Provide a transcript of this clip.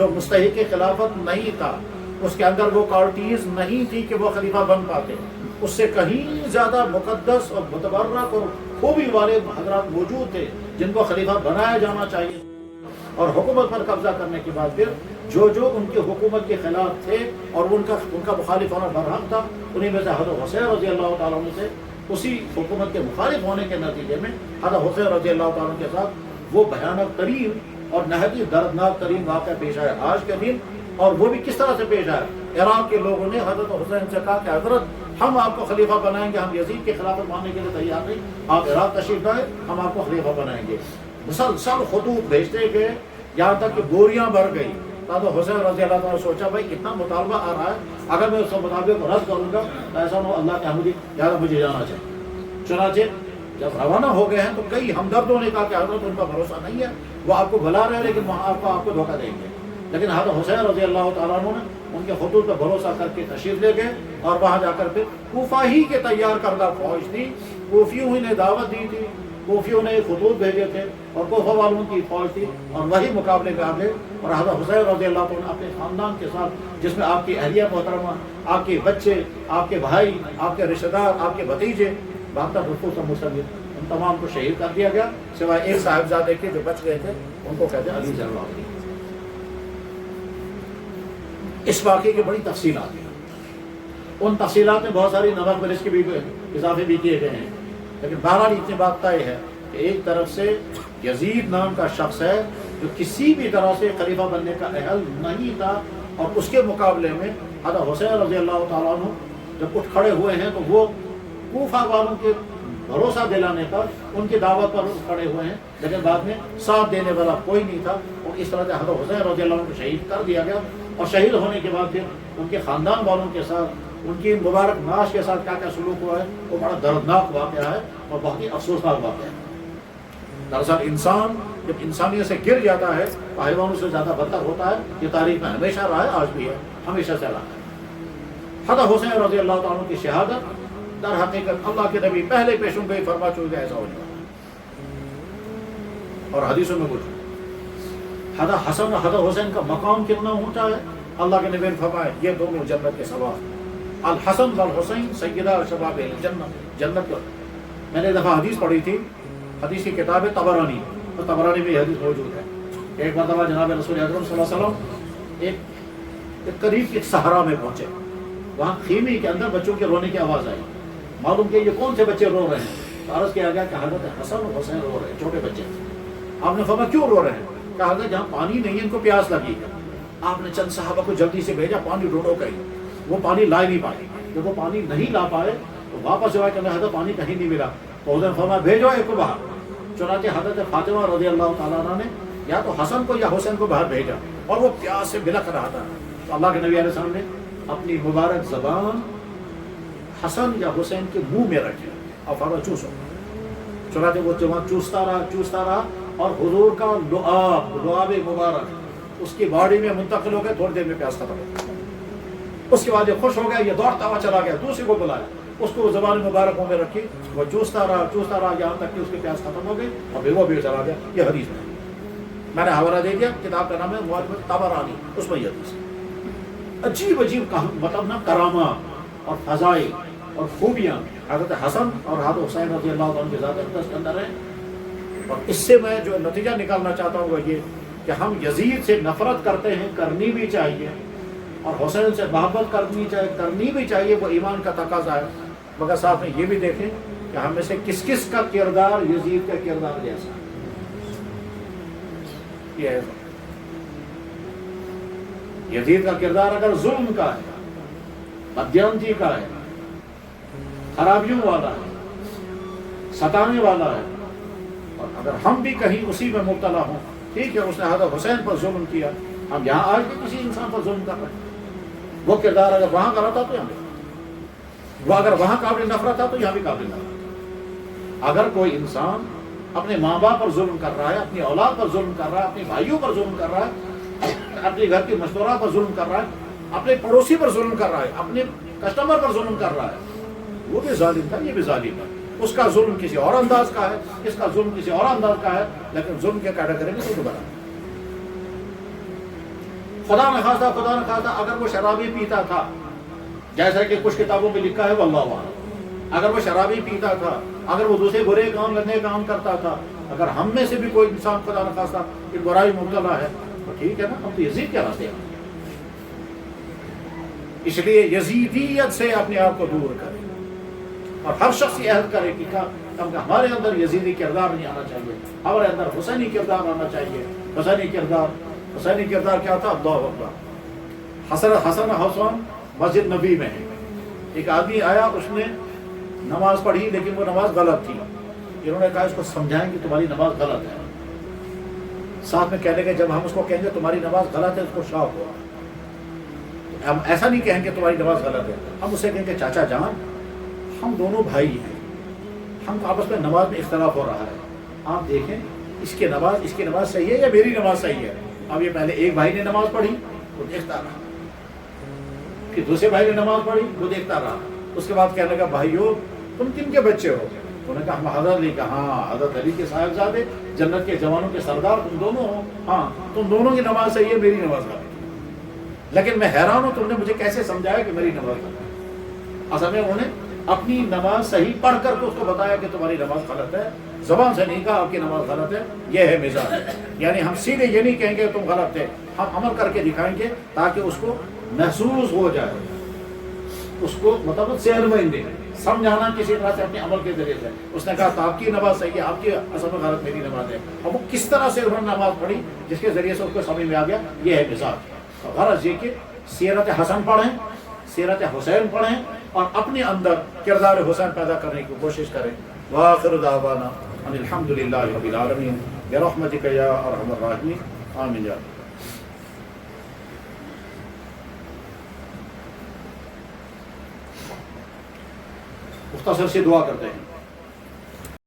جو مستحق خلافت نہیں تھا، اس کے اندر وہ کوالٹیز نہیں تھی کہ وہ خلیفہ بن پاتے، اس سے کہیں زیادہ مقدس اور متبرک اور خوبی والے حضرات موجود تھے جن کو خلیفہ بنایا جانا چاہیے. اور حکومت پر قبضہ کرنے کے بعد پھر جو ان کی حکومت کے خلاف تھے اور ان کا مخالف ہونا برحق تھا، انہیں میں سے حضرت حسین رضی اللہ تعالیٰ عنہ سے اسی حکومت کے مخالف ہونے کے نتیجے میں حضرت حسین رضی اللہ تعالیٰ عنہ کے ساتھ وہ بھیانک ترین اور نہایت ہی دردناک ترین واقعہ پیش آیا آج کے دن. اور وہ بھی کس طرح سے پیش آیا؟ عراق کے لوگوں نے حضرت حسین سے کہا کہ حضرت ہم آپ کو خلیفہ بنائیں گے، ہم یزید کی خلافت ماننے کے لیے تیار نہیں، آپ عراق تشریف لائیں، ہم آپ کو خلیفہ بنائیں گے. مسلسل خطوط بھیجتے گئے یہاں تک کہ بوریاں بھر گئی. تو حسین رضی اللہ تعالیٰ نے سوچا بھائی اتنا مطالبہ آ رہا ہے، اگر میں اس مطالبے کو رد کروں گا تو ایسا نہ اللہ کے مجھے جانا چاہیے. چنانچہ جب روانہ ہو گئے ہیں تو کئی ہمدردوں نے کہا کہ حضرت ان کا بھروسہ نہیں ہے، وہ آپ کو بلا رہے ہیں لیکن وہاں آپ کو دھوکہ دیں گے. لیکن حضرت حسین رضی اللہ تعالیٰ عنہ نے ان کے خطوط پر بھروسہ کر کے تشریف لے گئے اور وہاں جا کر پھر کوفہ ہی کے تیار کردہ فوج تھی، کوفیوں ہی نے دعوت دی تھی، کوفیوں نے خطوط بھیجے تھے اور کوفہ والوں کی فوج تھی اور وہی مقابلے میں آ گئے. اور حضرت حسین رضی اللہ تعالیٰ عنہ اپنے خاندان کے ساتھ، جس میں آپ کی اہلیہ محترمہ، آپ کے بچے، آپ کے بھائی، آپ کے رشتہ دار، آپ کے بھتیجے، باقی رفوس و مسلم، ان تمام کو شہید کر دیا گیا سوائے ایک صاحبزادے کے جو بچ گئے تھے، ان کو کہتے ہیں علی زین العابدین. اس واقعے کی بڑی تفصیلات ہیں، ان تفصیلات میں بہت ساری نمک مرچ کے بھی اضافے بھی کیے گئے ہیں، لیکن بہرحال اتنی بات طے ہے کہ ایک طرف سے یزید نام کا شخص ہے جو کسی بھی طرح سے خلیفہ بننے کا اہل نہیں تھا، اور اس کے مقابلے میں حضرت حسین رضی اللہ تعالیٰ عنہ جب اٹھ کھڑے ہوئے ہیں تو وہ کوفہ والوں کے بھروسہ دلانے پر ان کی دعوت پر کھڑے ہوئے ہیں، لیکن بعد میں ساتھ دینے والا کوئی نہیں تھا. اور اس طرح سے حضرت حسین رضی اللہ عنہ کو شہید کر دیا گیا. اور شہید ہونے کے بعد پھر ان کے خاندان والوں کے ساتھ، ان کی مبارک ناش کے ساتھ کیا کیا سلوک ہوا ہے وہ بڑا دردناک واقعہ ہے اور بہت ہی افسوسناک واقعہ ہے. دراصل انسان جب انسانیت سے گر جاتا ہے تو حیوانوں سے زیادہ بدتر ہوتا ہے. یہ تاریخ میں ہمیشہ رہا ہے، آج بھی ہے، ہمیشہ سے رہا ہے. حضرت حسین رضی اللہ تعالیٰ عنہ کی شہادت در حقیقت اللہ کے نبی پہلے پیشوں گئی فرما چکے ایسا ہو جائے. اور حدیثوں میں کچھ حضرت حسن اور حضرت حسین کا مقام کتنا اونچا ہے. اللہ کے نبی نے فرمایا یہ دونوں جنت کے سوار، الحسن والحسین سیدہ شباب الجنت. جنت کو میں نے ایک دفعہ حدیث پڑھی تھی، حدیث کی کتاب ہے طبرانی، اور طبرانی میں یہ حدیث موجود ہے. ایک مرتبہ جناب رسول اکرم صلی اللہ علیہ وسلم ایک قریب کے صحرا میں پہنچے. وہاں خیمے کے اندر بچوں کے رونے کی آواز آئی. معلوم کہ یہ کون سے بچے رو رہے ہیں؟ تو عرض کیا گیا کہ حضرت حسن اور حسین رو رہے ہیں، چھوٹے بچے. آپ نے فرمایا کیوں رو رہے ہیں؟ کہا حضرت جہاں پانی نہیں ہے ان کو پیاس لگی ہے. آپ نے چند صحابہ کو جلدی سے بھیجا پانی ڈھونڈو کہیں. وہ پانی لا نہیں پائے. جب وہ پانی نہیں لا پائے تو واپس جو ہے کہ حضرت پانی کہیں نہیں ملا. تو حضرت فرمایا بھیجو ایک کو باہر. چنانچہ حضرت فاطمہ رضی اللہ تعالیٰ عنہ نے یا تو حسن کو یا حسین کو باہر بھیجا اور وہ پیاس سے بلک رہا تھا. تو اللہ کے نبی علیہ السلام نے اپنی مبارک زبان حسن یا حسین کے منہ میں رکھے اور فرمایا چوسو. چنانچہ وہ چوستا رہا اور حضور کا لعاب مبارک اس کی باڈی میں منتقل ہو گئے. تھوڑی دیر میں پیاس ختم ہو گئی. اس کے بعد یہ خوش ہو گیا، یہ دوڑتا ہوا چلا گیا، دوسرے کو بلایا، اس کو زبان مبارک منہ میں رکھی، وہ چوستا رہا یہاں تک کہ اس کی پیاس ختم ہو گئی اور پھر وہ بھی چلا گیا. یہ حدیث میں نے حوالہ دے دیا، کتاب کا نام ہے معجم طبرانی، اس میں یہ حدیث. عجیب مطلب نا کرامات اور فضائل اور خوبیاں حضرت حسن اور حضرت حسین رضی اللہ عنہ کے ذات اقدس کے اندر ہیں. اور اس سے میں جو نتیجہ نکالنا چاہتا ہوں وہ یہ کہ ہم یزید سے نفرت کرتے ہیں، کرنی بھی چاہیے، اور حسین سے محبت کرنی بھی چاہیے، وہ ایمان کا تقاضا ہے. مگر ساتھ میں یہ بھی دیکھیں کہ ہم میں سے کس کس کا کردار یزید کا کردار جیسا ہے. یزید کا کردار اگر ظلم کا ہے، بدیانتی کا ہے، خرابیوں والا ہے، ستانے والا ہے، اور اگر ہم بھی کہیں اسی میں مبتلا ہوں، ٹھیک ہے اس نے حضرت حسین پر ظلم کیا، ہم یہاں آج بھی کسی انسان پر ظلم کر رہے ہیں. وہ کردار اگر وہاں کرا تھا تو یہاں بھی، وہ اگر وہاں قابل نفرت تھا تو یہاں بھی قابل نفرت. اگر کوئی انسان اپنے ماں باپ پر ظلم کر رہا ہے، اپنی اولاد پر ظلم کر رہا ہے، اپنے بھائیوں پر ظلم کر رہا ہے، اپنے گھر کی مشورہ پر ظلم کر رہا ہے، اپنے پڑوسی پر ظلم کر رہا ہے، اپنے کسٹمر پر ظلم کر رہا ہے، وہ بھی ظالم تھا، یہ بھی ظالم ہے. اس کا ظلم کسی اور انداز کا ہے، اس کا ظلم کسی اور انداز کا ہے، لیکن ظلم کے کیٹیگری میں تو دوبارہ. خدا نہ خواستہ اگر وہ شرابی پیتا تھا، جیسا کہ کچھ کتابوں میں لکھا ہے واللہ اعلم، اگر وہ شرابی پیتا تھا، اگر وہ دوسرے برے کام گندے کام کرتا تھا، اگر ہم میں سے بھی کوئی انسان خدا نہ خواستہ ایک برائی مبتلا ہے تو ٹھیک ہے نا، ہم تو یزید کے راستے ہیں۔ اس لیے یزیدیت سے اپنے آپ کو دور کریں، اور ہر شخص یہ عہد کرے کہ ہمارے اندر یزیدی کردار نہیں آنا چاہیے، ہمارے اندر حسینی کردار آنا چاہیے۔ حسینی کردار کیا تھا؟ اللہ اکبر۔ حسن حسین مسجد نبی میں ہے، ایک آدمی آیا، اس نے نماز پڑھی لیکن وہ نماز غلط تھی، انہوں نے کہا اس کو سمجھائیں کہ تمہاری نماز غلط ہے، ساتھ میں کہنے کے جب ہم اس کو کہیں گے تمہاری نماز غلط ہے، اس کو شوق ہوا، ہم ایسا نہیں کہیں گے تمہاری نماز غلط ہے، ہم اسے کہیں گے چاچا جان ہم دونوں بھائی ہیں، ہم آپس میں نماز میں اختلاف ہو رہا ہے، آپ دیکھیں اس کی نماز صحیح ہے یا میری نماز صحیح ہے؟ اب یہ پہلے ایک بھائی نے نماز پڑھی وہ دیکھتا رہا، پھر دوسرے بھائی نے نماز پڑھی وہ دیکھتا رہا، اس کے بعد کہنے لگا بھائیو تم کن کے بچے ہو؟ انہوں نے کہا ہم حضرت علی کا۔ ہاں حضرت علی کے صاحبزادے، جنت کے جوانوں کے سردار تم دونوں ہو، ہاں تم دونوں کی نماز صحیح ہے، میری نماز غلط ہے، لیکن میں حیران ہوں تم نے مجھے کیسے سمجھایا کہ میری نماز غلط ہے؟ اصل میں انہوں نے اپنی نماز صحیح پڑھ کر کے اس کو بتایا کہ تمہاری نماز غلط ہے، زبان سے نہیں کہا آپ کی نماز غلط ہے، یہ ہے مزاج۔ یعنی ہم سیدھے یہ نہیں کہیں گے تم غلط ہے، ہم عمل کر کے دکھائیں گے تاکہ اس کو محسوس ہو جائے، اس کو مطلب ذہن میں دے سمجھانا کسی طرح سے اپنے عمل کے ذریعے سے۔ اس نے کہا تو آپ کی نماز صحیح ہے، آپ کی اصل میں غلط میری نماز ہے، اور وہ کس طرح سے انہوں نے نماز پڑھی جس کے ذریعے سے اس کو سمجھ میں آ گیا یہ ہے مزاج۔ غرض یہ کہ سیرت حسن پڑھیں، سیرت حسین پڑھیں، اور اپنے اندر کردار حسین پیدا کرنے کی کوشش کریں۔ وآخر دعوانا ان الحمد للہ رب العالمین برحمتک یا ارحم الراحمین، آمین یا رب۔ مختصر سی دعا کرتے ہیں۔